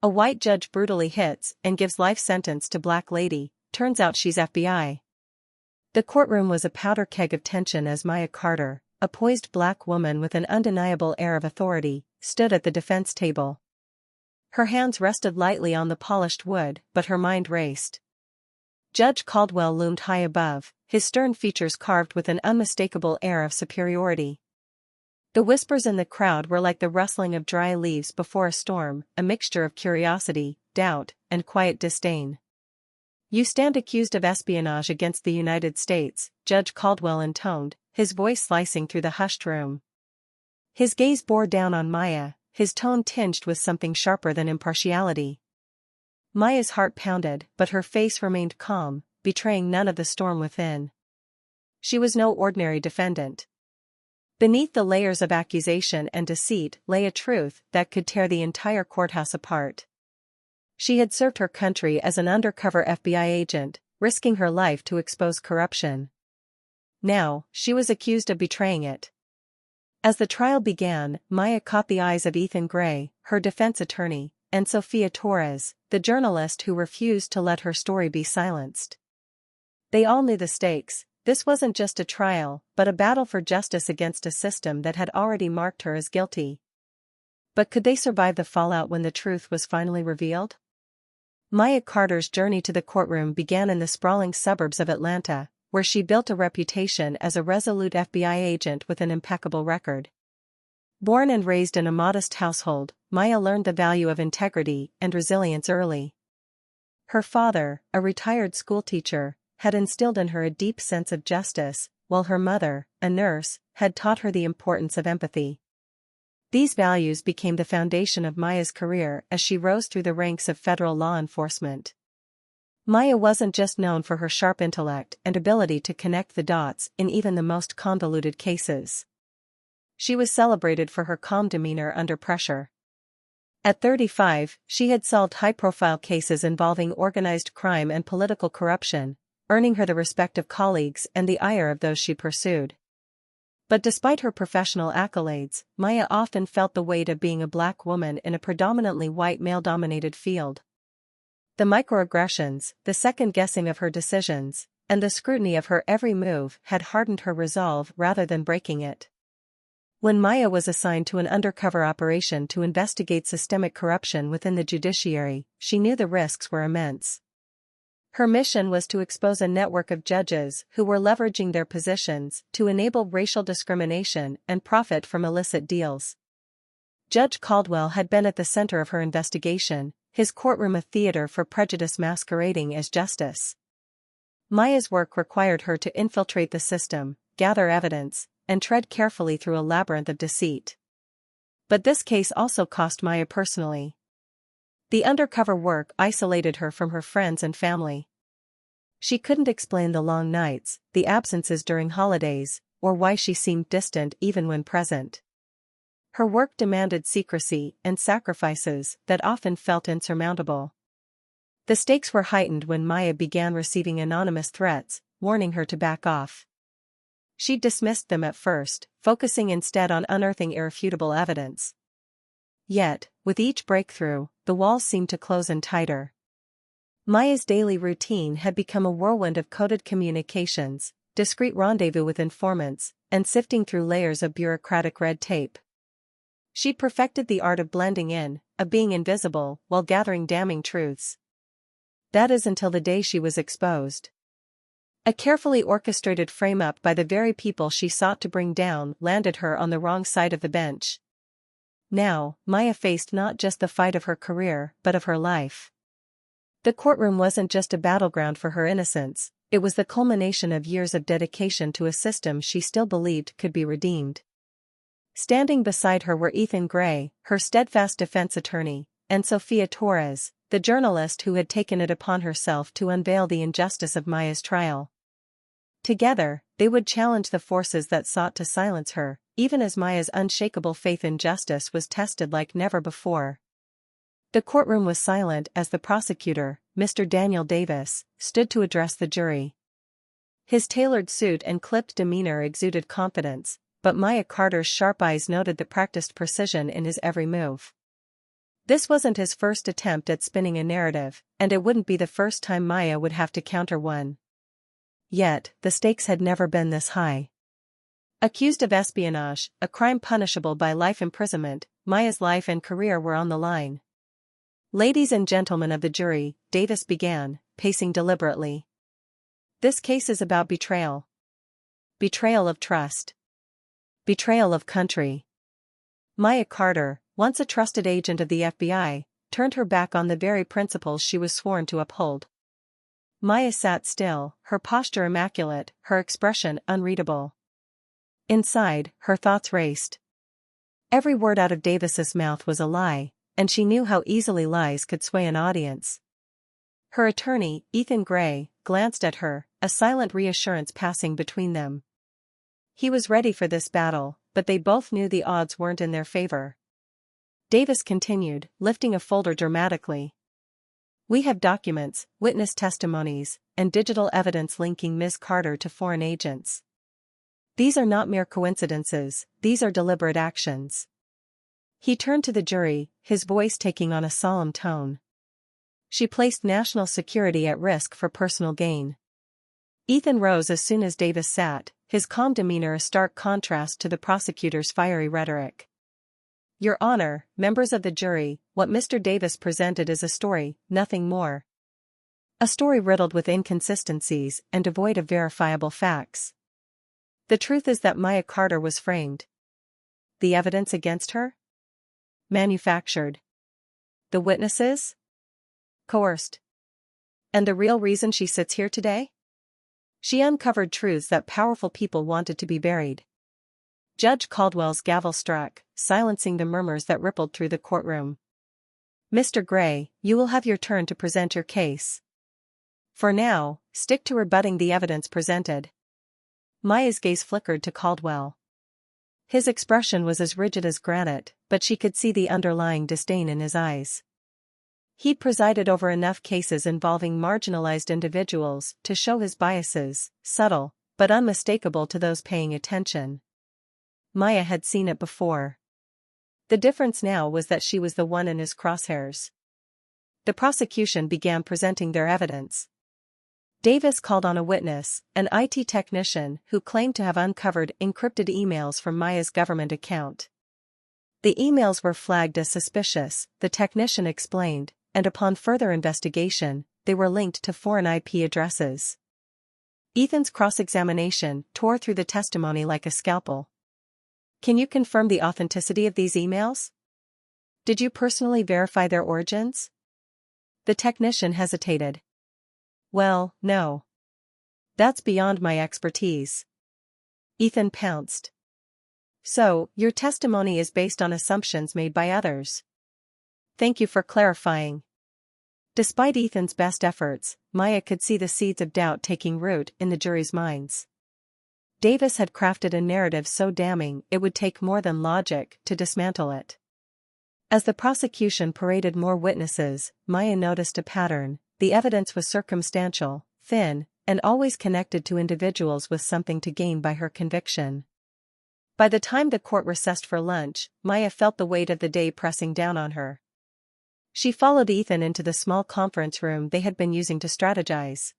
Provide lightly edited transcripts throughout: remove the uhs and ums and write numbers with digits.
A white judge brutally hits and gives life sentence to black lady, turns out she's FBI. The courtroom was a powder keg of tension as Maya Carter, a poised black woman with an undeniable air of authority, stood at the defense table. Her hands rested lightly on the polished wood, but her mind raced. Judge Caldwell loomed high above, his stern features carved with an unmistakable air of superiority. The whispers in the crowd were like the rustling of dry leaves before a storm, a mixture of curiosity, doubt, and quiet disdain. "You stand accused of espionage against the United States," Judge Caldwell intoned, his voice slicing through the hushed room. His gaze bore down on Maya, his tone tinged with something sharper than impartiality. Maya's heart pounded, but her face remained calm, betraying none of the storm within. She was no ordinary defendant. Beneath the layers of accusation and deceit lay a truth that could tear the entire courthouse apart. She had served her country as an undercover FBI agent, risking her life to expose corruption. Now, she was accused of betraying it. As the trial began, Maya caught the eyes of Ethan Gray, her defense attorney, and Sophia Torres, the journalist who refused to let her story be silenced. They all knew the stakes. This wasn't just a trial, but a battle for justice against a system that had already marked her as guilty. But could they survive the fallout when the truth was finally revealed? Maya Carter's journey to the courtroom began in the sprawling suburbs of Atlanta, where she built a reputation as a resolute FBI agent with an impeccable record. Born and raised in a modest household, Maya learned the value of integrity and resilience early. Her father, a retired schoolteacher, had instilled in her a deep sense of justice, while her mother, a nurse, had taught her the importance of empathy. These values became the foundation of Maya's career as she rose through the ranks of federal law enforcement. Maya wasn't just known for her sharp intellect and ability to connect the dots in even the most convoluted cases. She was celebrated for her calm demeanor under pressure. At 35, she had solved high-profile cases involving organized crime and political corruption, earning her the respect of colleagues and the ire of those she pursued. But despite her professional accolades, Maya often felt the weight of being a black woman in a predominantly white male-dominated field. The microaggressions, the second-guessing of her decisions, and the scrutiny of her every move had hardened her resolve rather than breaking it. When Maya was assigned to an undercover operation to investigate systemic corruption within the judiciary, she knew the risks were immense. Her mission was to expose a network of judges who were leveraging their positions to enable racial discrimination and profit from illicit deals. Judge Caldwell had been at the center of her investigation, his courtroom a theater for prejudice masquerading as justice. Maya's work required her to infiltrate the system, gather evidence, and tread carefully through a labyrinth of deceit. But this case also cost Maya personally. The undercover work isolated her from her friends and family. She couldn't explain the long nights, the absences during holidays, or why she seemed distant even when present. Her work demanded secrecy and sacrifices that often felt insurmountable. The stakes were heightened when Maya began receiving anonymous threats, warning her to back off. She dismissed them at first, focusing instead on unearthing irrefutable evidence. Yet, with each breakthrough, the walls seemed to close in tighter. Maya's daily routine had become a whirlwind of coded communications, discreet rendezvous with informants, and sifting through layers of bureaucratic red tape. She perfected the art of blending in, of being invisible, while gathering damning truths. That is until the day she was exposed. A carefully orchestrated frame-up by the very people she sought to bring down landed her on the wrong side of the bench. Now, Maya faced not just the fight of her career, but of her life. The courtroom wasn't just a battleground for her innocence, it was the culmination of years of dedication to a system she still believed could be redeemed. Standing beside her were Ethan Gray, her steadfast defense attorney, and Sophia Torres, the journalist who had taken it upon herself to unveil the injustice of Maya's trial. Together, they would challenge the forces that sought to silence her, even as Maya's unshakable faith in justice was tested like never before. The courtroom was silent as the prosecutor, Mr. Daniel Davis, stood to address the jury. His tailored suit and clipped demeanor exuded confidence, but Maya Carter's sharp eyes noted the practiced precision in his every move. This wasn't his first attempt at spinning a narrative, and it wouldn't be the first time Maya would have to counter one. Yet, the stakes had never been this high. Accused of espionage, a crime punishable by life imprisonment, Maya's life and career were on the line. "Ladies and gentlemen of the jury," Davis began, pacing deliberately. "This case is about betrayal. Betrayal of trust. Betrayal of country." Maya Carter, once a trusted agent of the FBI, turned her back on the very principles she was sworn to uphold. Maya sat still, her posture immaculate, her expression unreadable. Inside, her thoughts raced. Every word out of Davis's mouth was a lie, and she knew how easily lies could sway an audience. Her attorney, Ethan Gray, glanced at her, a silent reassurance passing between them. He was ready for this battle, but they both knew the odds weren't in their favor. Davis continued, lifting a folder dramatically. "We have documents, witness testimonies, and digital evidence linking Ms. Carter to foreign agents. These are not mere coincidences, these are deliberate actions." He turned to the jury, his voice taking on a solemn tone. "She placed national security at risk for personal gain." Ethan rose as soon as Davis sat, his calm demeanor a stark contrast to the prosecutor's fiery rhetoric. "Your Honor, members of the jury, what Mr. Davis presented is a story, nothing more. A story riddled with inconsistencies and devoid of verifiable facts. The truth is that Maya Carter was framed. The evidence against her? Manufactured. The witnesses? Coerced. And the real reason she sits here today? She uncovered truths that powerful people wanted to be buried." Judge Caldwell's gavel struck, silencing the murmurs that rippled through the courtroom. "Mr. Gray, you will have your turn to present your case. For now, stick to rebutting the evidence presented." Maya's gaze flickered to Caldwell. His expression was as rigid as granite, but she could see the underlying disdain in his eyes. He'd presided over enough cases involving marginalized individuals to show his biases, subtle, but unmistakable to those paying attention. Maya had seen it before. The difference now was that she was the one in his crosshairs. The prosecution began presenting their evidence. Davis called on a witness, an IT technician who claimed to have uncovered encrypted emails from Maya's government account. The emails were flagged as suspicious, the technician explained, and upon further investigation, they were linked to foreign IP addresses. Ethan's cross-examination tore through the testimony like a scalpel. "Can you confirm the authenticity of these emails? Did you personally verify their origins?" The technician hesitated. "Well, no. That's beyond my expertise." Ethan pounced. "So, your testimony is based on assumptions made by others. Thank you for clarifying." Despite Ethan's best efforts, Maya could see the seeds of doubt taking root in the jury's minds. Davis had crafted a narrative so damning it would take more than logic to dismantle it. As the prosecution paraded more witnesses, Maya noticed a pattern. The evidence was circumstantial, thin, and always connected to individuals with something to gain by her conviction. By the time the court recessed for lunch, Maya felt the weight of the day pressing down on her. She followed Ethan into the small conference room they had been using to strategize.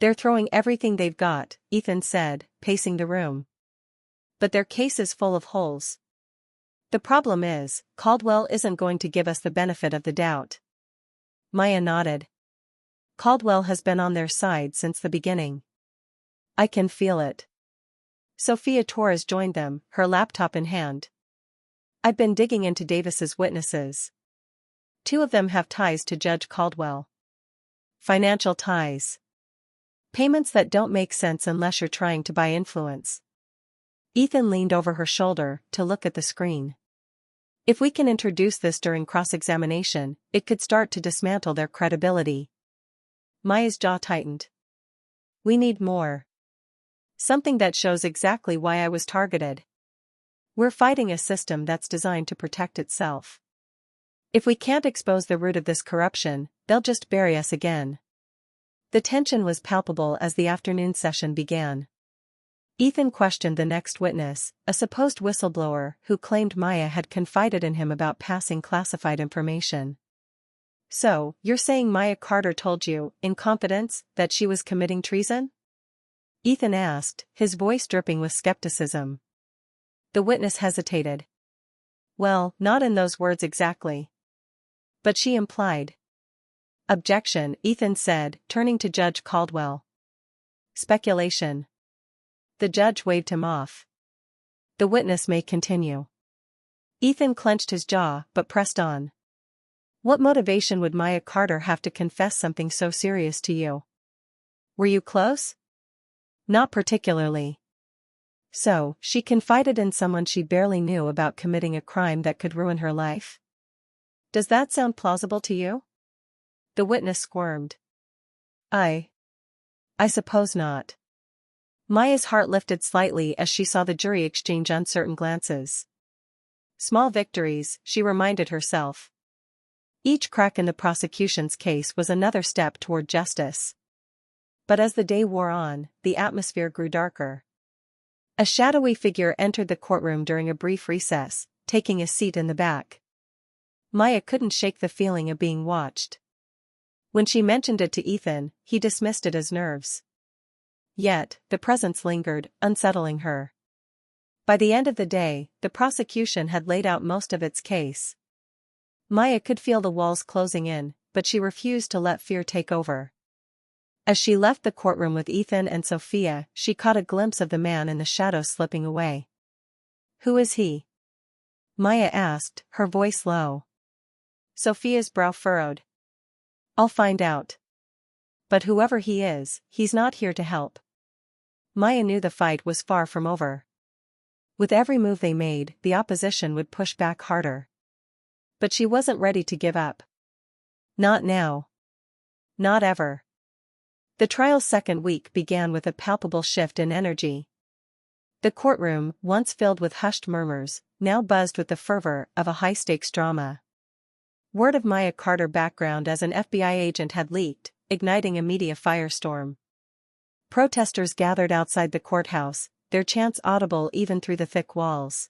"They're throwing everything they've got," Ethan said, pacing the room. "But their case is full of holes. The problem is, Caldwell isn't going to give us the benefit of the doubt." Maya nodded. "Caldwell has been on their side since the beginning. I can feel it." Sophia Torres joined them, her laptop in hand. "I've been digging into Davis's witnesses. 2 of them have ties to Judge Caldwell. Financial ties. Payments that don't make sense unless you're trying to buy influence." Ethan leaned over her shoulder to look at the screen. "If we can introduce this during cross-examination, it could start to dismantle their credibility." Maya's jaw tightened. "We need more. Something that shows exactly why I was targeted. We're fighting a system that's designed to protect itself. If we can't expose the root of this corruption, they'll just bury us again." The tension was palpable as the afternoon session began. Ethan questioned the next witness, a supposed whistleblower who claimed Maya had confided in him about passing classified information. "So, you're saying Maya Carter told you, in confidence, that she was committing treason?" Ethan asked, his voice dripping with skepticism. The witness hesitated. "Well, not in those words exactly. But she implied." "Objection," Ethan said, turning to Judge Caldwell. "Speculation." The judge waved him off. "The witness may continue." Ethan clenched his jaw but pressed on. "What motivation would Maya Carter have to confess something so serious to you? Were you close?" "Not particularly." "So, she confided in someone she barely knew about committing a crime that could ruin her life? Does that sound plausible to you?" The witness squirmed. I suppose not." Maya's heart lifted slightly as she saw the jury exchange uncertain glances. Small victories, she reminded herself. Each crack in the prosecution's case was another step toward justice. But as the day wore on, the atmosphere grew darker. A shadowy figure entered the courtroom during a brief recess, taking a seat in the back. Maya couldn't shake the feeling of being watched. When she mentioned it to Ethan, he dismissed it as nerves. Yet, the presence lingered, unsettling her. By the end of the day, the prosecution had laid out most of its case. Maya could feel the walls closing in, but she refused to let fear take over. As she left the courtroom with Ethan and Sophia, she caught a glimpse of the man in the shadows slipping away. "Who is he?" Maya asked, her voice low. Sophia's brow furrowed. "I'll find out. But whoever he is, he's not here to help." Maya knew the fight was far from over. With every move they made, the opposition would push back harder. But she wasn't ready to give up. Not now. Not ever. The trial's second week began with a palpable shift in energy. The courtroom, once filled with hushed murmurs, now buzzed with the fervor of a high-stakes drama. Word of Maya Carter's background as an FBI agent had leaked, igniting a media firestorm. Protesters gathered outside the courthouse, their chants audible even through the thick walls.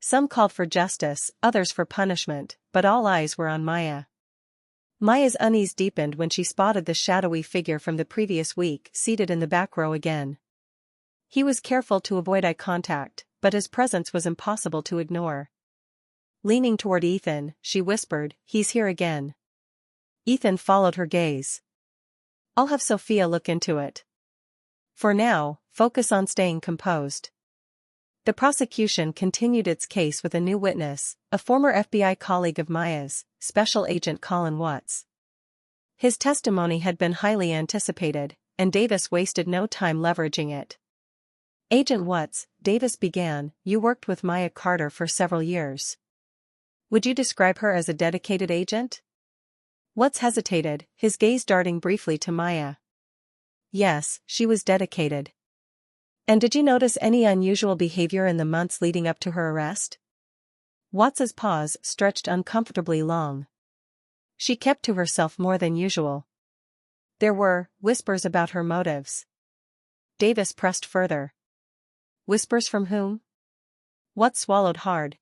Some called for justice, others for punishment, but all eyes were on Maya. Maya's unease deepened when she spotted the shadowy figure from the previous week seated in the back row again. He was careful to avoid eye contact, but his presence was impossible to ignore. Leaning toward Ethan, she whispered, "He's here again." Ethan followed her gaze. "I'll have Sophia look into it. For now, focus on staying composed." The prosecution continued its case with a new witness, a former FBI colleague of Maya's, Special Agent Colin Watts. His testimony had been highly anticipated, and Davis wasted no time leveraging it. "Agent Watts," Davis began, "you worked with Maya Carter for several years. Would you describe her as a dedicated agent?" Watts hesitated, his gaze darting briefly to Maya. "Yes, she was dedicated." "And did you notice any unusual behavior in the months leading up to her arrest?" Watts's pause stretched uncomfortably long. "She kept to herself more than usual. There were whispers about her motives." Davis pressed further. "Whispers from whom?" Watts swallowed hard.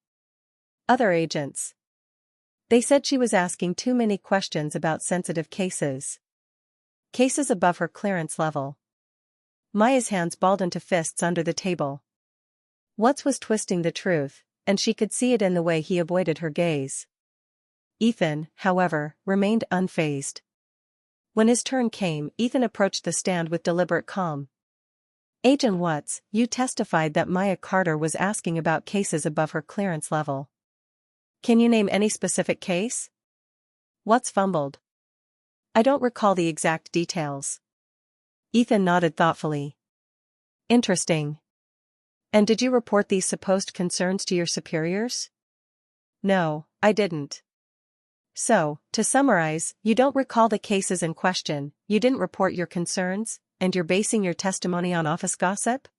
"Other agents. They said she was asking too many questions about sensitive cases. Cases above her clearance level." Maya's hands balled into fists under the table. Watts was twisting the truth, and she could see it in the way he avoided her gaze. Ethan, however, remained unfazed. When his turn came, Ethan approached the stand with deliberate calm. "Agent Watts, you testified that Maya Carter was asking about cases above her clearance level. Can you name any specific case?" Watts fumbled. "I don't recall the exact details." Ethan nodded thoughtfully. "Interesting. And did you report these supposed concerns to your superiors?" "No, I didn't." "So, to summarize, you don't recall the cases in question, you didn't report your concerns, and you're basing your testimony on office gossip?"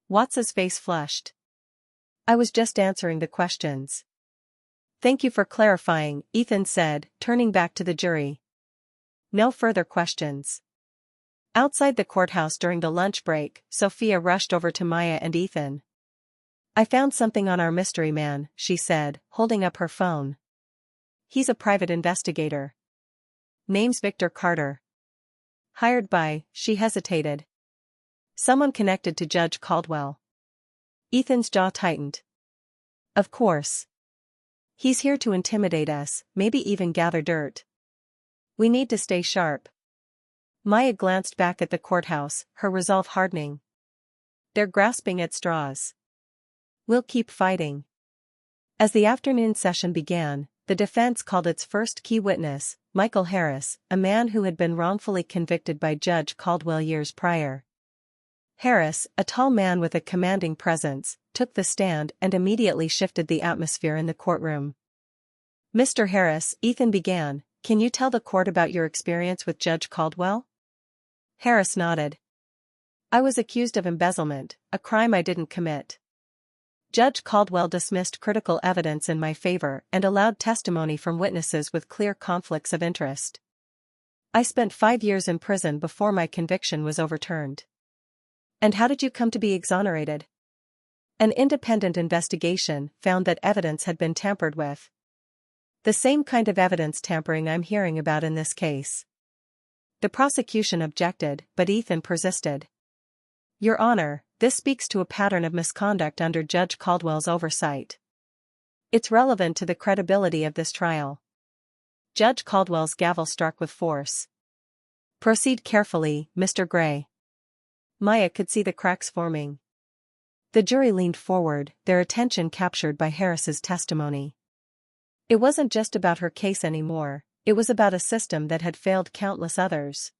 Watts's face flushed. "I was just answering the questions." "Thank you for clarifying," Ethan said, turning back to the jury. "No further questions." Outside the courthouse during the lunch break, Sophia rushed over to Maya and Ethan. "I found something on our mystery man," she said, holding up her phone. "He's a private investigator. Name's Victor Carter. Hired by," she hesitated. "Someone connected to Judge Caldwell." Ethan's jaw tightened. "Of course. He's here to intimidate us, maybe even gather dirt. We need to stay sharp." Maya glanced back at the courthouse, her resolve hardening. "They're grasping at straws. We'll keep fighting." As the afternoon session began, the defense called its first key witness, Michael Harris, a man who had been wrongfully convicted by Judge Caldwell years prior. Harris, a tall man with a commanding presence, took the stand and immediately shifted the atmosphere in the courtroom. "Mr. Harris," Ethan began, "can you tell the court about your experience with Judge Caldwell?" Harris nodded. "I was accused of embezzlement, a crime I didn't commit. Judge Caldwell dismissed critical evidence in my favor and allowed testimony from witnesses with clear conflicts of interest. I spent 5 years in prison before my conviction was overturned." "And how did you come to be exonerated?" "An independent investigation found that evidence had been tampered with. The same kind of evidence tampering I'm hearing about in this case." The prosecution objected, but Ethan persisted. "Your Honor, this speaks to a pattern of misconduct under Judge Caldwell's oversight. It's relevant to the credibility of this trial." Judge Caldwell's gavel struck with force. "Proceed carefully, Mr. Gray." Maya could see the cracks forming. The jury leaned forward, their attention captured by Harris's testimony. It wasn't just about her case anymore, it was about a system that had failed countless others.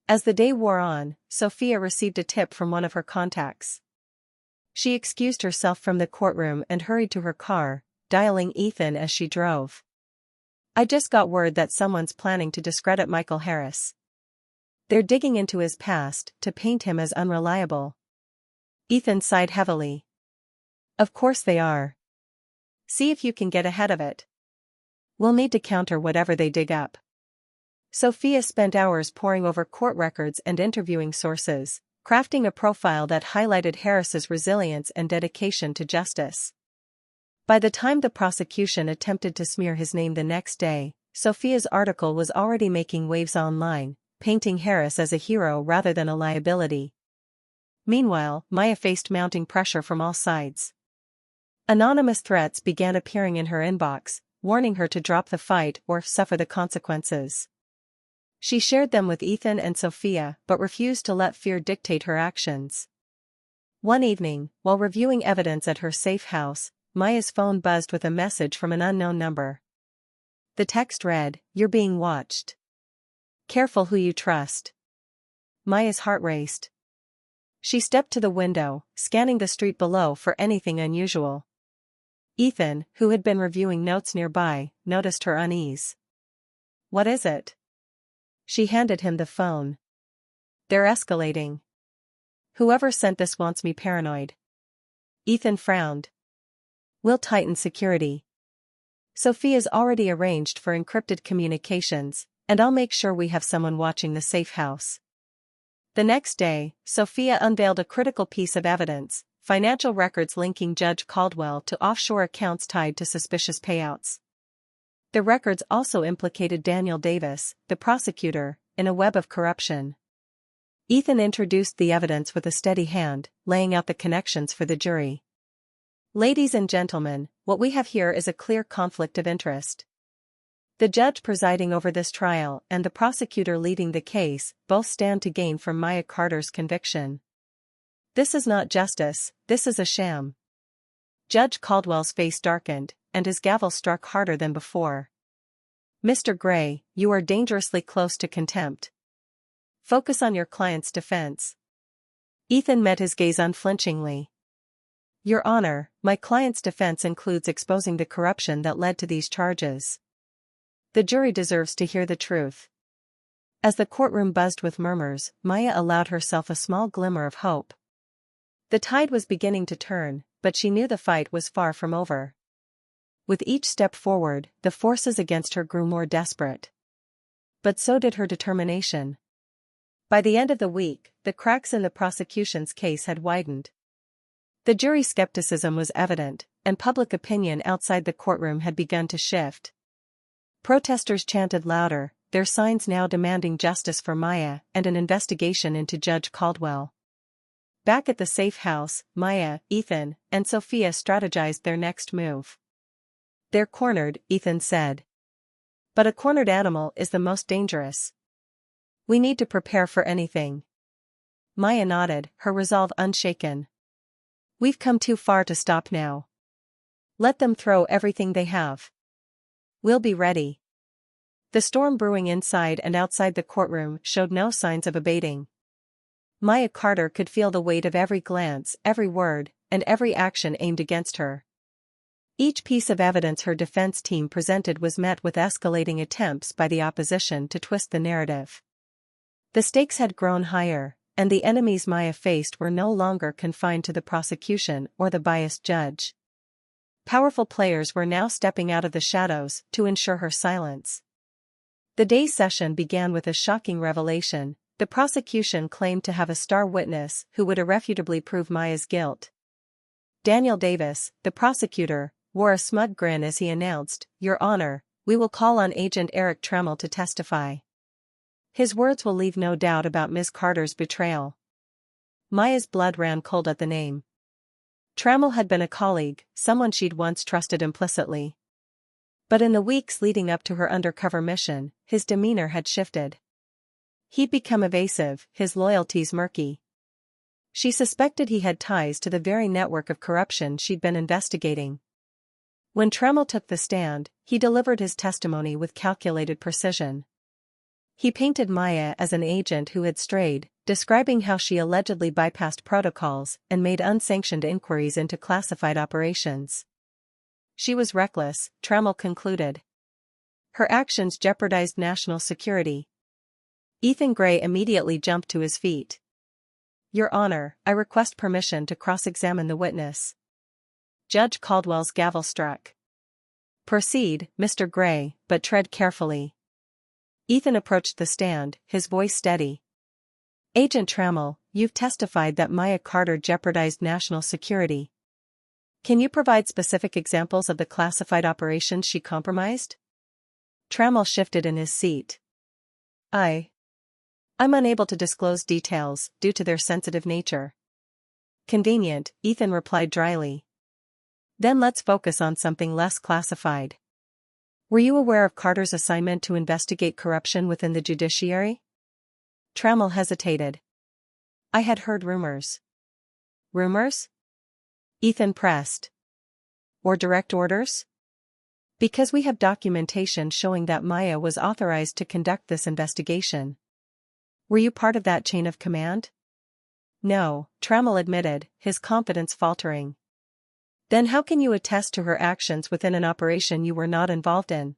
As the day wore on, Sophia received a tip from one of her contacts. She excused herself from the courtroom and hurried to her car, dialing Ethan as she drove. "I just got word that someone's planning to discredit Michael Harris. They're digging into his past to paint him as unreliable." Ethan sighed heavily. "Of course they are. See if you can get ahead of it. We'll need to counter whatever they dig up." Sophia spent hours poring over court records and interviewing sources, crafting a profile that highlighted Harris's resilience and dedication to justice. By the time the prosecution attempted to smear his name the next day, Sophia's article was already making waves online, painting Harris as a hero rather than a liability. Meanwhile, Maya faced mounting pressure from all sides. Anonymous threats began appearing in her inbox, warning her to drop the fight or suffer the consequences. She shared them with Ethan and Sophia but refused to let fear dictate her actions. One evening, while reviewing evidence at her safe house, Maya's phone buzzed with a message from an unknown number. The text read, "You're being watched. Careful who you trust." Maya's heart raced. She stepped to the window, scanning the street below for anything unusual. Ethan, who had been reviewing notes nearby, noticed her unease. "What is it?" She handed him the phone. "They're escalating. Whoever sent this wants me paranoid." Ethan frowned. "We'll tighten security. Sophia's already arranged for encrypted communications, and I'll make sure we have someone watching the safe house." The next day, Sophia unveiled a critical piece of evidence, financial records linking Judge Caldwell to offshore accounts tied to suspicious payouts. The records also implicated Daniel Davis, the prosecutor, in a web of corruption. Ethan introduced the evidence with a steady hand, laying out the connections for the jury. "Ladies and gentlemen, what we have here is a clear conflict of interest. The judge presiding over this trial and the prosecutor leading the case both stand to gain from Maya Carter's conviction. This is not justice, this is a sham." Judge Caldwell's face darkened, and his gavel struck harder than before. "Mr. Gray, you are dangerously close to contempt. Focus on your client's defense." Ethan met his gaze unflinchingly. "Your Honor, my client's defense includes exposing the corruption that led to these charges. The jury deserves to hear the truth." As the courtroom buzzed with murmurs, Maya allowed herself a small glimmer of hope. The tide was beginning to turn, but she knew the fight was far from over. With each step forward, the forces against her grew more desperate. But so did her determination. By the end of the week, the cracks in the prosecution's case had widened. The jury's skepticism was evident, and public opinion outside the courtroom had begun to shift. Protesters chanted louder, their signs now demanding justice for Maya and an investigation into Judge Caldwell. Back at the safe house, Maya, Ethan, and Sophia strategized their next move. "They're cornered," Ethan said. "But a cornered animal is the most dangerous. We need to prepare for anything." Maya nodded, her resolve unshaken. "We've come too far to stop now. Let them throw everything they have. We'll be ready." The storm brewing inside and outside the courtroom showed no signs of abating. Maya Carter could feel the weight of every glance, every word, and every action aimed against her. Each piece of evidence her defense team presented was met with escalating attempts by the opposition to twist the narrative. The stakes had grown higher, and the enemies Maya faced were no longer confined to the prosecution or the biased judge. Powerful players were now stepping out of the shadows to ensure her silence. The day's session began with a shocking revelation. The prosecution claimed to have a star witness who would irrefutably prove Maya's guilt. Daniel Davis, the prosecutor, wore a smug grin as he announced, "Your Honor, we will call on Agent Eric Trammell to testify. His words will leave no doubt about Ms. Carter's betrayal." Maya's blood ran cold at the name. Trammell had been a colleague, someone she'd once trusted implicitly. But in the weeks leading up to her undercover mission, his demeanor had shifted. He'd become evasive, his loyalties murky. She suspected he had ties to the very network of corruption she'd been investigating. When Trammell took the stand, he delivered his testimony with calculated precision. He painted Maya as an agent who had strayed, describing how she allegedly bypassed protocols and made unsanctioned inquiries into classified operations. She was reckless, Trammell concluded. Her actions jeopardized national security. Ethan Gray immediately jumped to his feet. "Your Honor, I request permission to cross-examine the witness." Judge Caldwell's gavel struck. "Proceed, Mr. Gray, but tread carefully." Ethan approached the stand, his voice steady. "Agent Trammell, you've testified that Maya Carter jeopardized national security. Can you provide specific examples of the classified operations she compromised?" Trammell shifted in his seat. I'm unable to disclose details, due to their sensitive nature." "Convenient," Ethan replied dryly. "Then let's focus on something less classified. Were you aware of Carter's assignment to investigate corruption within the judiciary?" Trammell hesitated. "I had heard rumors." "Rumors?" Ethan pressed. "Or direct orders?" "Because we have documentation showing that Maya was authorized to conduct this investigation." "Were you part of that chain of command?" "No," Trammell admitted, his confidence faltering. "Then how can you attest to her actions within an operation you were not involved in?"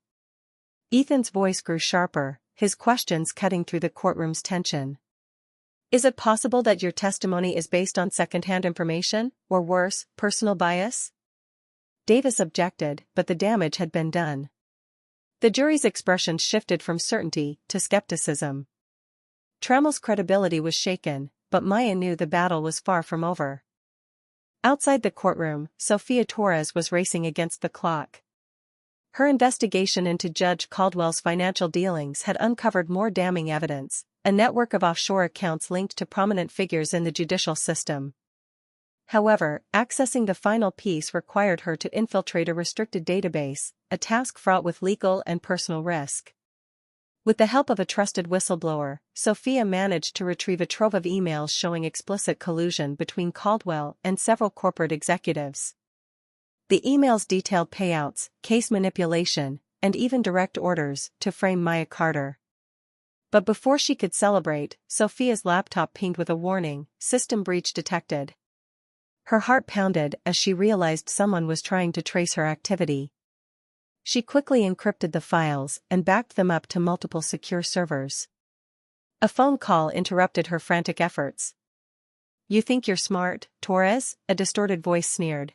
Ethan's voice grew sharper, his questions cutting through the courtroom's tension. "Is it possible that your testimony is based on second-hand information, or worse, personal bias?" Davis objected, but the damage had been done. The jury's expression shifted from certainty to skepticism. Trammell's credibility was shaken, but Maya knew the battle was far from over. Outside the courtroom, Sophia Torres was racing against the clock. Her investigation into Judge Caldwell's financial dealings had uncovered more damning evidence, a network of offshore accounts linked to prominent figures in the judicial system. However, accessing the final piece required her to infiltrate a restricted database, a task fraught with legal and personal risk. With the help of a trusted whistleblower, Sophia managed to retrieve a trove of emails showing explicit collusion between Caldwell and several corporate executives. The emails detailed payouts, case manipulation, and even direct orders to frame Maya Carter. But before she could celebrate, Sophia's laptop pinged with a warning, "System breach detected." Her heart pounded as she realized someone was trying to trace her activity. She quickly encrypted the files and backed them up to multiple secure servers. A phone call interrupted her frantic efforts. "You think you're smart, Torres?" a distorted voice sneered.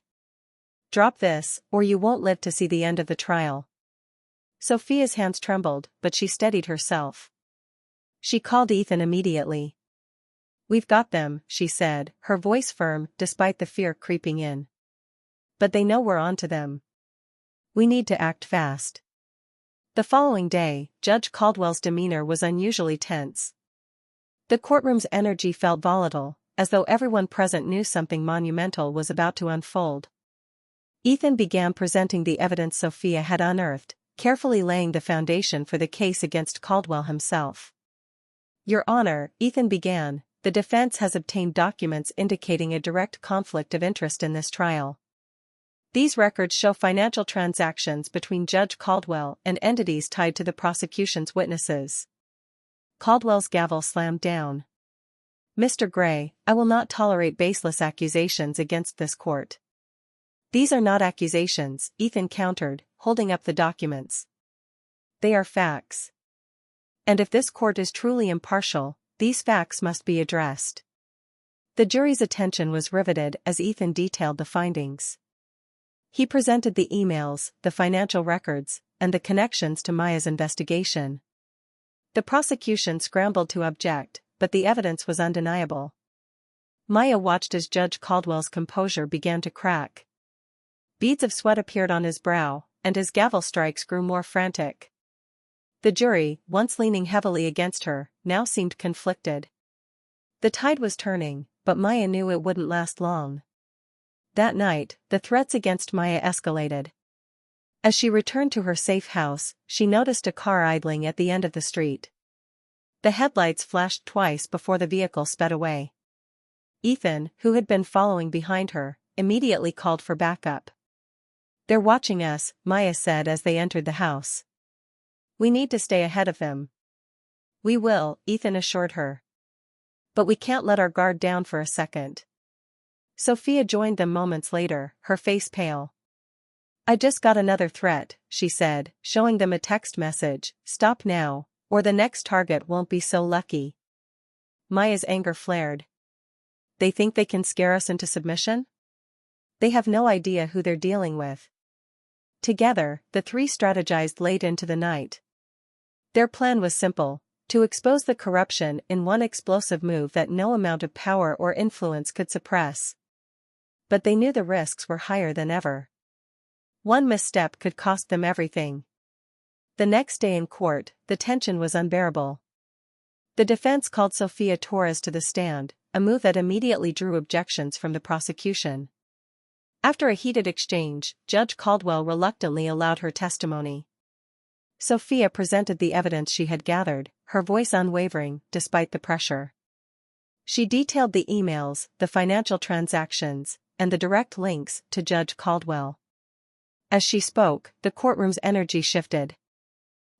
"Drop this, or you won't live to see the end of the trial." Sophia's hands trembled, but she steadied herself. She called Ethan immediately. "We've got them," she said, her voice firm despite the fear creeping in. "But they know we're on to them. We need to act fast." The following day, Judge Caldwell's demeanor was unusually tense. The courtroom's energy felt volatile, as though everyone present knew something monumental was about to unfold. Ethan began presenting the evidence Sophia had unearthed, carefully laying the foundation for the case against Caldwell himself. "Your Honor," Ethan began, "the defense has obtained documents indicating a direct conflict of interest in this trial. These records show financial transactions between Judge Caldwell and entities tied to the prosecution's witnesses." Caldwell's gavel slammed down. "Mr. Gray, I will not tolerate baseless accusations against this court." "These are not accusations," Ethan countered, holding up the documents. "They are facts. And if this court is truly impartial, these facts must be addressed." The jury's attention was riveted as Ethan detailed the findings. He presented the emails, the financial records, and the connections to Maya's investigation. The prosecution scrambled to object, but the evidence was undeniable. Maya watched as Judge Caldwell's composure began to crack. Beads of sweat appeared on his brow, and his gavel strikes grew more frantic. The jury, once leaning heavily against her, now seemed conflicted. The tide was turning, but Maya knew it wouldn't last long. That night, the threats against Maya escalated. As she returned to her safe house, she noticed a car idling at the end of the street. The headlights flashed twice before the vehicle sped away. Ethan, who had been following behind her, immediately called for backup. "They're watching us," Maya said as they entered the house. "We need to stay ahead of them." "We will," Ethan assured her. "But we can't let our guard down for a second." Sophia joined them moments later, her face pale. "I just got another threat," she said, showing them a text message, "Stop now, or the next target won't be so lucky." Maya's anger flared. "They think they can scare us into submission? They have no idea who they're dealing with." Together, the three strategized late into the night. Their plan was simple: to expose the corruption in one explosive move that no amount of power or influence could suppress. But they knew the risks were higher than ever. One misstep could cost them everything. The next day in court, the tension was unbearable. The defense called Sofia Torres to the stand, a move that immediately drew objections from the prosecution. After a heated exchange, Judge Caldwell reluctantly allowed her testimony. Sofia presented the evidence she had gathered, her voice unwavering despite the pressure. She detailed the emails, the financial transactions, and the direct links to Judge Caldwell. As she spoke, the courtroom's energy shifted.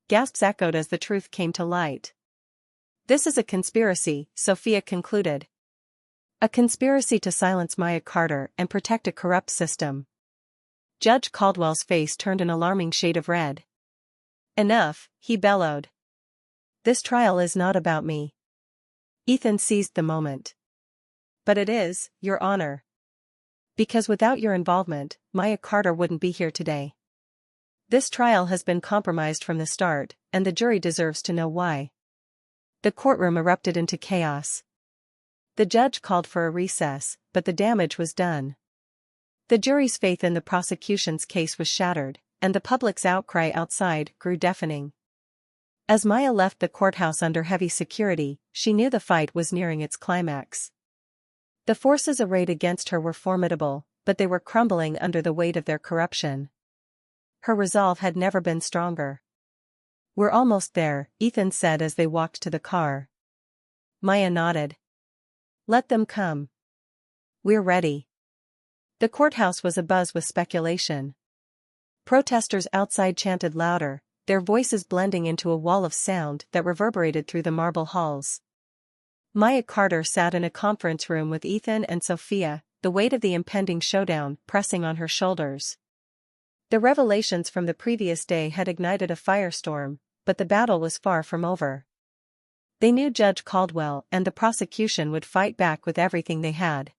Gasps echoed as the truth came to light. "This is a conspiracy," Sophia concluded. "A conspiracy to silence Maya Carter and protect a corrupt system." Judge Caldwell's face turned an alarming shade of red. "Enough," he bellowed. "This trial is not about me." Ethan seized the moment. "But it is, Your Honor. Because without your involvement, Maya Carter wouldn't be here today. This trial has been compromised from the start, and the jury deserves to know why." The courtroom erupted into chaos. The judge called for a recess, but the damage was done. The jury's faith in the prosecution's case was shattered, and the public's outcry outside grew deafening. As Maya left the courthouse under heavy security, she knew the fight was nearing its climax. The forces arrayed against her were formidable, but they were crumbling under the weight of their corruption. Her resolve had never been stronger. "We're almost there," Ethan said as they walked to the car. Maya nodded. "Let them come. We're ready." The courthouse was abuzz with speculation. Protesters outside chanted louder, their voices blending into a wall of sound that reverberated through the marble halls. Maya Carter sat in a conference room with Ethan and Sophia, the weight of the impending showdown pressing on her shoulders. The revelations from the previous day had ignited a firestorm, but the battle was far from over. They knew Judge Caldwell and the prosecution would fight back with everything they had.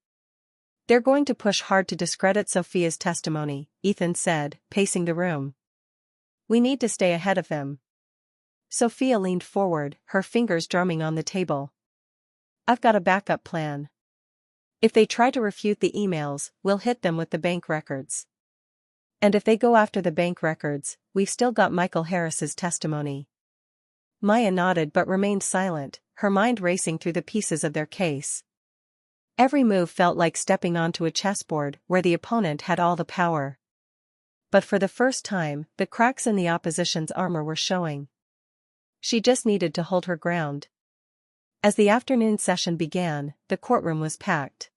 "They're going to push hard to discredit Sophia's testimony," Ethan said, pacing the room. "We need to stay ahead of them." Sophia leaned forward, her fingers drumming on the table. I've got a backup plan. If they try to refute the emails, we'll hit them with the bank records. And if they go after the bank records, we've still got Michael Harris's testimony. Maya nodded but remained silent, her mind racing through the pieces of their case. Every move felt like stepping onto a chessboard where the opponent had all the power. But for the first time, the cracks in the opposition's armor were showing. She just needed to hold her ground. As the afternoon session began, the courtroom was packed.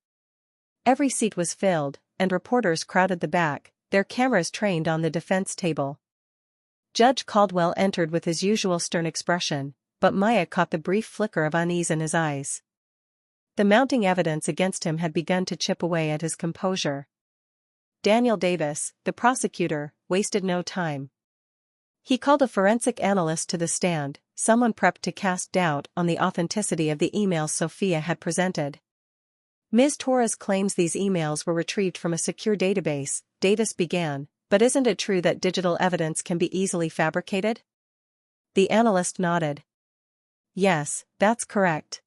Every seat was filled, and reporters crowded the back, their cameras trained on the defense table. Judge Caldwell entered with his usual stern expression, but Maya caught the brief flicker of unease in his eyes. The mounting evidence against him had begun to chip away at his composure. Daniel Davis, the prosecutor, wasted no time. He called a forensic analyst to the stand, someone prepped to cast doubt on the authenticity of the emails Sophia had presented. Ms. Torres claims these emails were retrieved from a secure database, Davis began, but isn't it true that digital evidence can be easily fabricated? The analyst nodded. Yes, that's correct.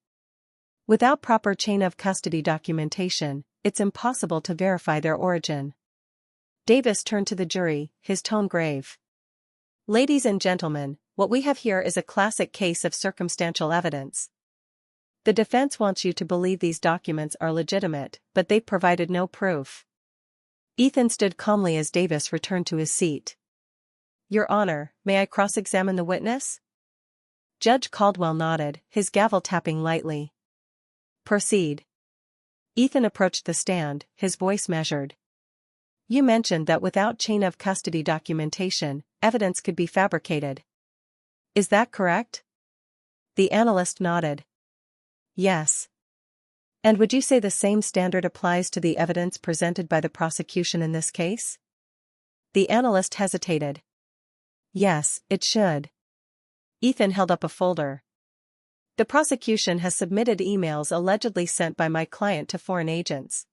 Without proper chain of custody documentation, it's impossible to verify their origin. Davis turned to the jury, his tone grave. Ladies and gentlemen, what we have here is a classic case of circumstantial evidence. The defense wants you to believe these documents are legitimate, but they've provided no proof. Ethan stood calmly as Davis returned to his seat. Your Honor, may I cross-examine the witness? Judge Caldwell nodded, his gavel tapping lightly. Proceed. Ethan approached the stand, his voice measured. You mentioned that without chain of custody documentation, evidence could be fabricated. Is that correct? The analyst nodded. Yes. And would you say the same standard applies to the evidence presented by the prosecution in this case? The analyst hesitated. Yes, it should. Ethan held up a folder. The prosecution has submitted emails allegedly sent by my client to foreign agents.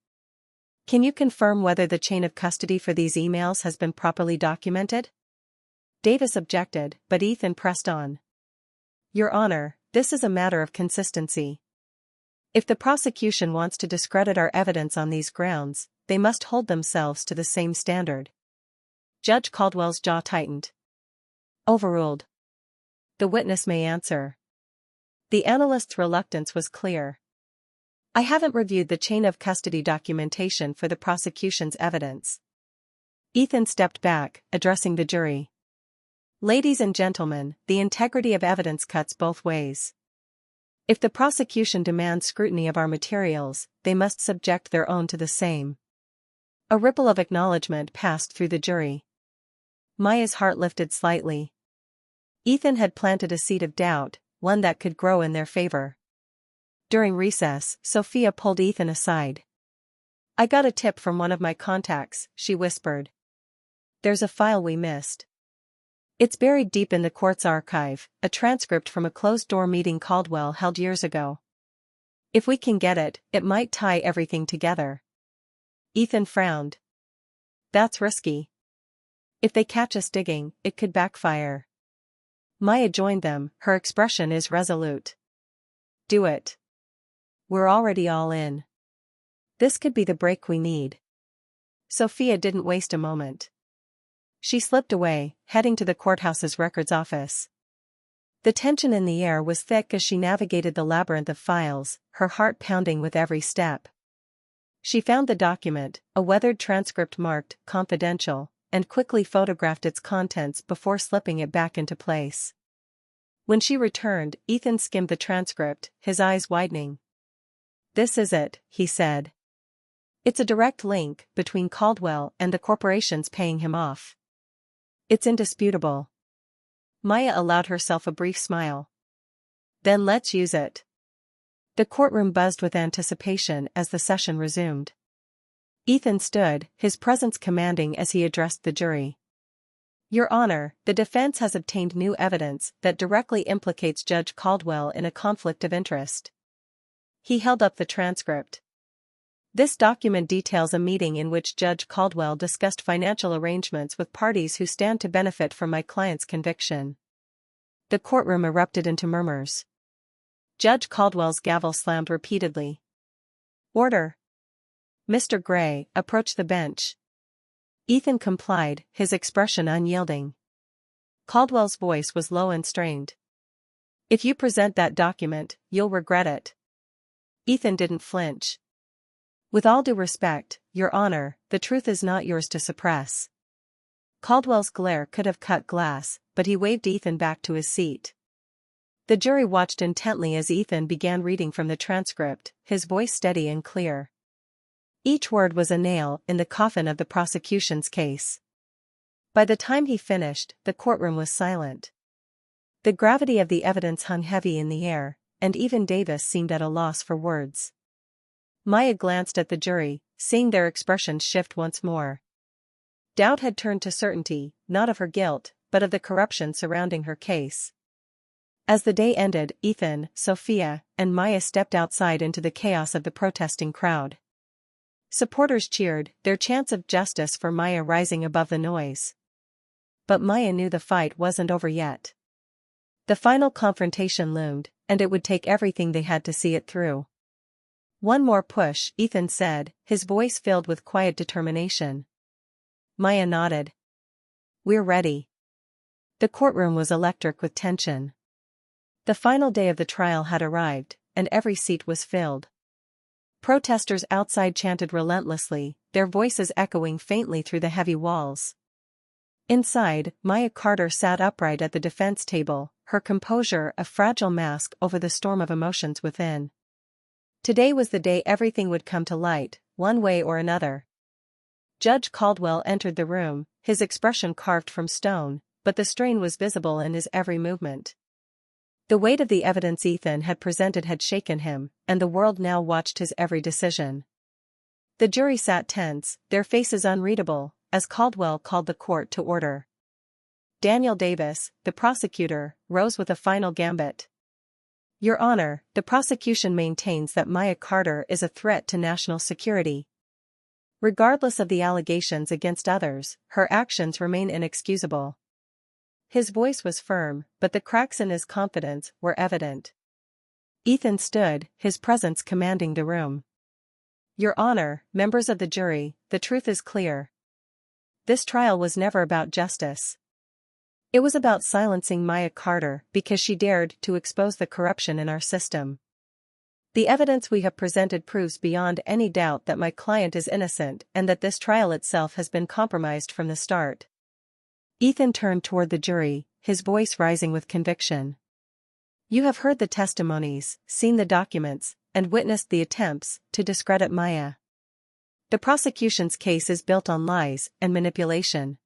Can you confirm whether the chain of custody for these emails has been properly documented? Davis objected, but Ethan pressed on. Your Honor, this is a matter of consistency. If the prosecution wants to discredit our evidence on these grounds, they must hold themselves to the same standard. Judge Caldwell's jaw tightened. Overruled. The witness may answer. The analyst's reluctance was clear. I haven't reviewed the chain of custody documentation for the prosecution's evidence. Ethan stepped back, addressing the jury. Ladies and gentlemen, the integrity of evidence cuts both ways. If the prosecution demands scrutiny of our materials, they must subject their own to the same. A ripple of acknowledgement passed through the jury. Maya's heart lifted slightly. Ethan had planted a seed of doubt, one that could grow in their favor. During recess, Sophia pulled Ethan aside. I got a tip from one of my contacts, she whispered. There's a file we missed. It's buried deep in the court's archive, a transcript from a closed-door meeting Caldwell held years ago. If we can get it, it might tie everything together. Ethan frowned. That's risky. If they catch us digging, it could backfire. Maya joined them, her expression is resolute. Do it. We're already all in. This could be the break we need. Sophia didn't waste a moment. She slipped away, heading to the courthouse's records office. The tension in the air was thick as she navigated the labyrinth of files, her heart pounding with every step. She found the document, a weathered transcript marked confidential, and quickly photographed its contents before slipping it back into place. When she returned, Ethan skimmed the transcript, his eyes widening. This is it, he said. It's a direct link between Caldwell and the corporations paying him off. It's indisputable. Maya allowed herself a brief smile. Then let's use it. The courtroom buzzed with anticipation as the session resumed. Ethan stood, his presence commanding as he addressed the jury. Your Honor, the defense has obtained new evidence that directly implicates Judge Caldwell in a conflict of interest. He held up the transcript. This document details a meeting in which Judge Caldwell discussed financial arrangements with parties who stand to benefit from my client's conviction. The courtroom erupted into murmurs. Judge Caldwell's gavel slammed repeatedly. "Order!" Mr. Gray, approach the bench. Ethan complied, his expression unyielding. Caldwell's voice was low and strained. "If you present that document, you'll regret it." Ethan didn't flinch. "With all due respect, Your Honor, the truth is not yours to suppress." Caldwell's glare could have cut glass, but he waved Ethan back to his seat. The jury watched intently as Ethan began reading from the transcript, his voice steady and clear. Each word was a nail in the coffin of the prosecution's case. By the time he finished, the courtroom was silent. The gravity of the evidence hung heavy in the air, and even Davis seemed at a loss for words. Maya glanced at the jury, seeing their expressions shift once more. Doubt had turned to certainty, not of her guilt, but of the corruption surrounding her case. As the day ended, Ethan, Sophia, and Maya stepped outside into the chaos of the protesting crowd. Supporters cheered, their chants of justice for Maya rising above the noise. But Maya knew the fight wasn't over yet. The final confrontation loomed, and it would take everything they had to see it through. "One more push," Ethan said, his voice filled with quiet determination. Maya nodded. "We're ready." The courtroom was electric with tension. The final day of the trial had arrived, and every seat was filled. Protesters outside chanted relentlessly, their voices echoing faintly through the heavy walls. Inside, Maya Carter sat upright at the defense table, her composure a fragile mask over the storm of emotions within. Today was the day everything would come to light, one way or another. Judge Caldwell entered the room, his expression carved from stone, but the strain was visible in his every movement. The weight of the evidence Ethan had presented had shaken him, and the world now watched his every decision. The jury sat tense, their faces unreadable, as Caldwell called the court to order. Daniel Davis, the prosecutor, rose with a final gambit. "Your Honor, the prosecution maintains that Maya Carter is a threat to national security. Regardless of the allegations against others, her actions remain inexcusable." His voice was firm, but the cracks in his confidence were evident. Ethan stood, his presence commanding the room. "Your Honor, members of the jury, the truth is clear. This trial was never about justice. It was about silencing Maya Carter because she dared to expose the corruption in our system. The evidence we have presented proves beyond any doubt that my client is innocent and that this trial itself has been compromised from the start." Ethan turned toward the jury, his voice rising with conviction. "You have heard the testimonies, seen the documents, and witnessed the attempts to discredit Maya. The prosecution's case is built on lies and manipulation.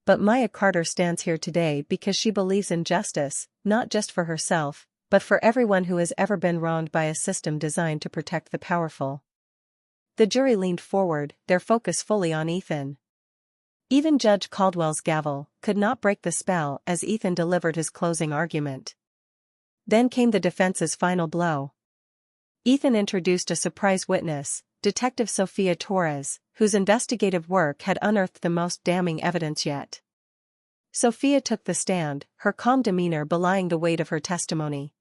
But Maya Carter stands here today because she believes in justice, not just for herself, but for everyone who has ever been wronged by a system designed to protect the powerful." The jury leaned forward, their focus fully on Ethan. Even Judge Caldwell's gavel could not break the spell as Ethan delivered his closing argument. Then came the defense's final blow. Ethan introduced a surprise witness, Detective Sophia Torres, whose investigative work had unearthed the most damning evidence yet. Sophia took the stand, her calm demeanor belying the weight of her testimony.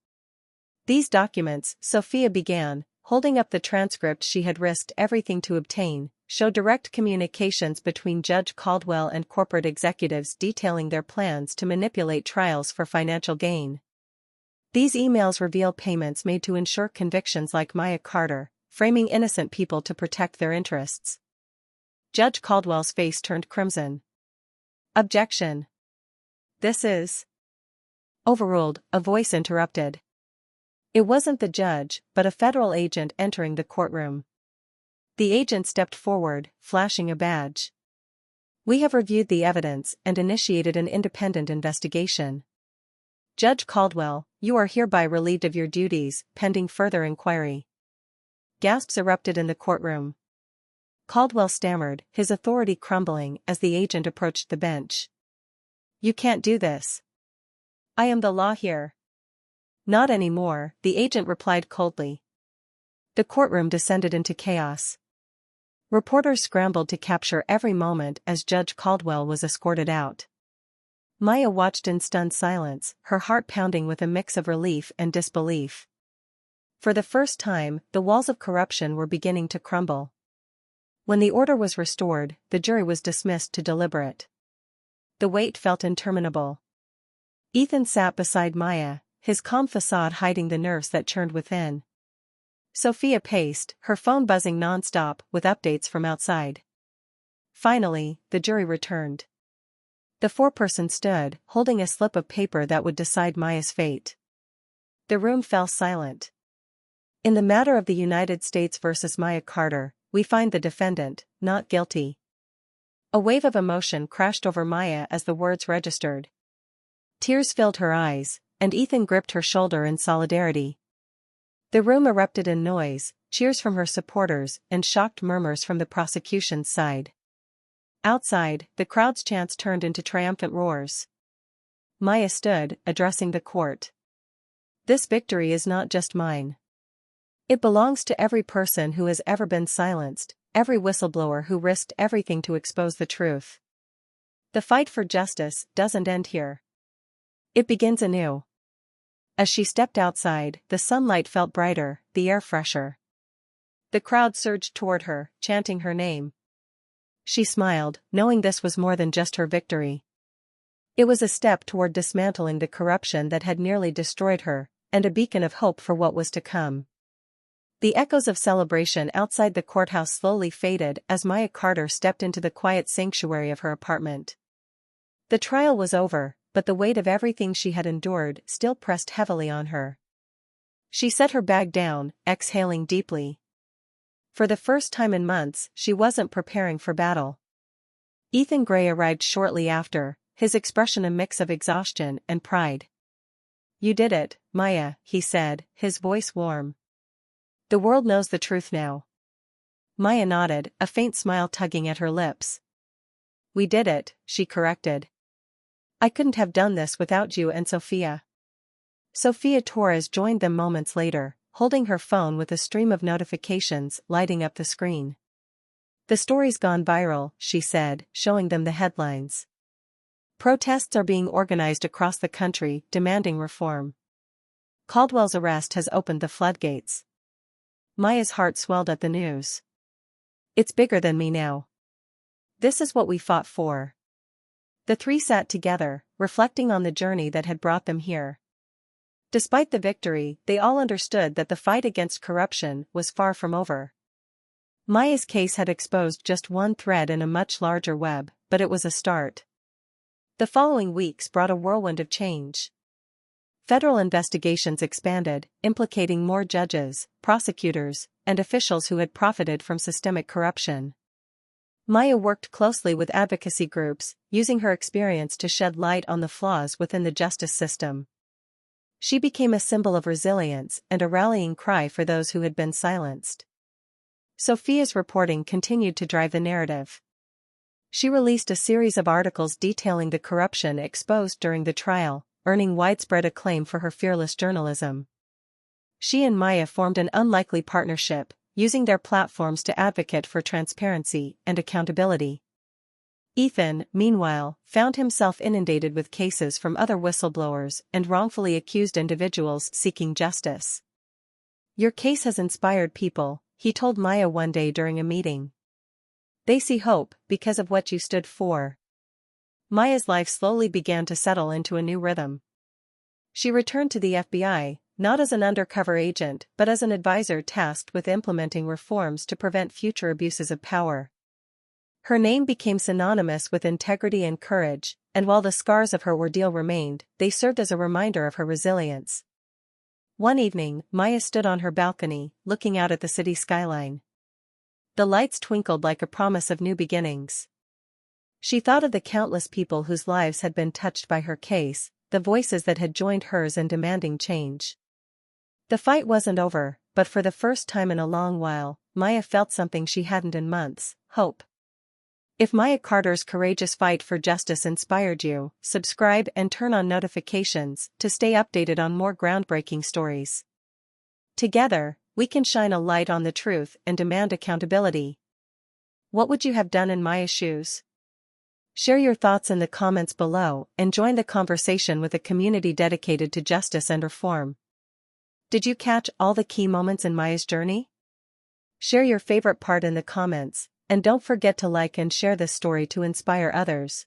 "These documents," Sophia began, holding up the transcript she had risked everything to obtain, show direct communications between Judge Caldwell and corporate executives detailing their plans to manipulate trials for financial gain. These emails reveal payments made to ensure convictions like Maya Carter, framing innocent people to protect their interests. Judge Caldwell's face turned crimson. "Objection. This is..." "Overruled," a voice interrupted. It wasn't the judge, but a federal agent entering the courtroom. The agent stepped forward, flashing a badge. "We have reviewed the evidence and initiated an independent investigation. Judge Caldwell, you are hereby relieved of your duties, pending further inquiry." Gasps erupted in the courtroom. Caldwell stammered, his authority crumbling as the agent approached the bench. "You can't do this. I am the law here." "Not anymore," the agent replied coldly. The courtroom descended into chaos. Reporters scrambled to capture every moment as Judge Caldwell was escorted out. Maya watched in stunned silence, her heart pounding with a mix of relief and disbelief. For the first time, the walls of corruption were beginning to crumble. When the order was restored, the jury was dismissed to deliberate. The wait felt interminable. Ethan sat beside Maya, his calm facade hiding the nerves that churned within. Sophia paced, her phone buzzing non-stop with updates from outside. Finally, the jury returned. The foreperson stood, holding a slip of paper that would decide Maya's fate. The room fell silent. In the matter of the United States versus Maya Carter, we find the defendant, not guilty. A wave of emotion crashed over Maya as the words registered. Tears filled her eyes, and Ethan gripped her shoulder in solidarity. The room erupted in noise, cheers from her supporters and shocked murmurs from the prosecution's side. Outside, the crowd's chants turned into triumphant roars. Maya stood, addressing the court. This victory is not just mine. It belongs to every person who has ever been silenced, every whistleblower who risked everything to expose the truth. The fight for justice doesn't end here. It begins anew. As she stepped outside, the sunlight felt brighter, the air fresher. The crowd surged toward her, chanting her name. She smiled, knowing this was more than just her victory. It was a step toward dismantling the corruption that had nearly destroyed her, and a beacon of hope for what was to come. The echoes of celebration outside the courthouse slowly faded as Maya Carter stepped into the quiet sanctuary of her apartment. The trial was over, but the weight of everything she had endured still pressed heavily on her. She set her bag down, exhaling deeply. For the first time in months, she wasn't preparing for battle. Ethan Gray arrived shortly after, his expression a mix of exhaustion and pride. "You did it, Maya," he said, his voice warm. "The world knows the truth now." Maya nodded, a faint smile tugging at her lips. "We did it," she corrected. "I couldn't have done this without you and Sophia." Sophia Torres joined them moments later, holding her phone with a stream of notifications lighting up the screen. "The story's gone viral," she said, showing them the headlines. "Protests are being organized across the country, demanding reform. Caldwell's arrest has opened the floodgates." Maya's heart swelled at the news. "It's bigger than me now. This is what we fought for." The three sat together, reflecting on the journey that had brought them here. Despite the victory, they all understood that the fight against corruption was far from over. Maya's case had exposed just one thread in a much larger web, but it was a start. The following weeks brought a whirlwind of change. Federal investigations expanded, implicating more judges, prosecutors, and officials who had profited from systemic corruption. Maya worked closely with advocacy groups, using her experience to shed light on the flaws within the justice system. She became a symbol of resilience and a rallying cry for those who had been silenced. Sophia's reporting continued to drive the narrative. She released a series of articles detailing the corruption exposed during the trial, earning widespread acclaim for her fearless journalism. She and Maya formed an unlikely partnership, using their platforms to advocate for transparency and accountability. Ethan, meanwhile, found himself inundated with cases from other whistleblowers and wrongfully accused individuals seeking justice. "Your case has inspired people," he told Maya one day during a meeting. "They see hope because of what you stood for." Maya's life slowly began to settle into a new rhythm. She returned to the FBI, not as an undercover agent but as an advisor tasked with implementing reforms to prevent future abuses of power. Her name became synonymous with integrity and courage, and while the scars of her ordeal remained, they served as a reminder of her resilience. One evening, Maya stood on her balcony, looking out at the city skyline. The lights twinkled like a promise of new beginnings. She thought of the countless people whose lives had been touched by her case, the voices that had joined hers in demanding change. The fight wasn't over, but for the first time in a long while, Maya felt something she hadn't in months: hope. If Maya Carter's courageous fight for justice inspired you, subscribe and turn on notifications to stay updated on more groundbreaking stories. Together, we can shine a light on the truth and demand accountability. What would you have done in Maya's shoes? Share your thoughts in the comments below and join the conversation with a community dedicated to justice and reform. Did you catch all the key moments in Maya's journey? Share your favorite part in the comments, and don't forget to like and share this story to inspire others.